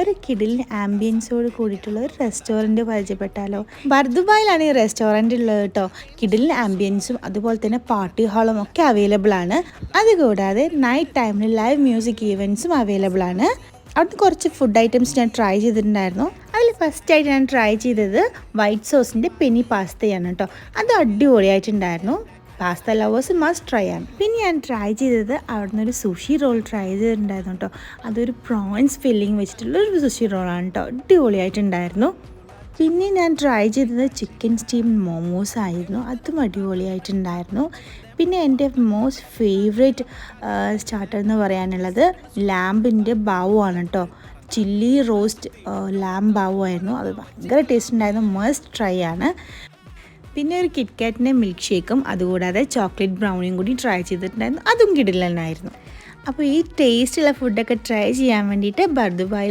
ഒരു കിടിലിന് ആംബിയൻസോട് കൂടിയിട്ടുള്ള ഒരു റെസ്റ്റോറൻറ്റ് പരിചയപ്പെട്ടാലോ. ബർദുബായിലാണ് ഈ റെസ്റ്റോറൻറ്റ് ഉള്ളത് കേട്ടോ. കിടിലിന് ആംബിയൻസും അതുപോലെ തന്നെ പാർട്ടി ഹാളും ഒക്കെ അവൈലബിൾ ആണ്. അതുകൂടാതെ നൈറ്റ് ടൈമിൽ ലൈവ് മ്യൂസിക് ഈവൻറ്റ്സും അവൈലബിൾ ആണ്. അവിടുത്തെ കുറച്ച് ഫുഡ് ഐറ്റംസ് ഞാൻ ട്രൈ ചെയ്തിട്ടുണ്ടായിരുന്നു. അതിൽ ഫസ്റ്റായിട്ട് ഞാൻ ട്രൈ ചെയ്തത് വൈറ്റ് സോസിൻ്റെ പെനി പാസ്തയാണ് കേട്ടോ. അത് അടിപൊളിയായിട്ടുണ്ടായിരുന്നു. പാസ്ത ലവേഴ്സ് മസ്റ്റ് ട്രൈ ആണ്. പിന്നെ ഞാൻ ട്രൈ ചെയ്തത് അവിടുന്ന് ഒരു സുഷി റോൾ ട്രൈ ചെയ്തിട്ടുണ്ടായിരുന്നു കേട്ടോ. അതൊരു പ്രോൺസ് ഫില്ലിങ് വെച്ചിട്ടുള്ളൊരു സുഷി റോളാണ് കേട്ടോ. അടിപൊളിയായിട്ടുണ്ടായിരുന്നു. പിന്നെ ഞാൻ ട്രൈ ചെയ്തത് ചിക്കൻ സ്റ്റീം മോമോസ് ആയിരുന്നു. അതും അടിപൊളിയായിട്ടുണ്ടായിരുന്നു. പിന്നെ എൻ്റെ മോസ്റ്റ് ഫേവറേറ്റ് സ്റ്റാർട്ടർ എന്ന് പറയാനുള്ളത് ലാമ്പിൻ്റെ ബാവു ആണ് കേട്ടോ. ചില്ലി റോസ്റ്റ് ലാമ്പ് ബാവു ആയിരുന്നു. അത് ഭയങ്കര ടേസ്റ്റ് ഉണ്ടായിരുന്നു. മസ്റ്റ് ട്രൈ ആണ്. പിന്നെ ഒരു കിറ്റ്കാറ്റിൻ്റെ മിൽക്ക് ഷേക്കും അതുകൂടാതെ ചോക്ലേറ്റ് ബ്രൗണിയും കൂടി ട്രൈ ചെയ്തിട്ടുണ്ടായിരുന്നു. അതും കിടിലനായിരുന്നു. അപ്പോൾ ഈ ടേസ്റ്റുള്ള ഫുഡൊക്കെ ട്രൈ ചെയ്യാൻ വേണ്ടിയിട്ട് ബർദുബായിൽ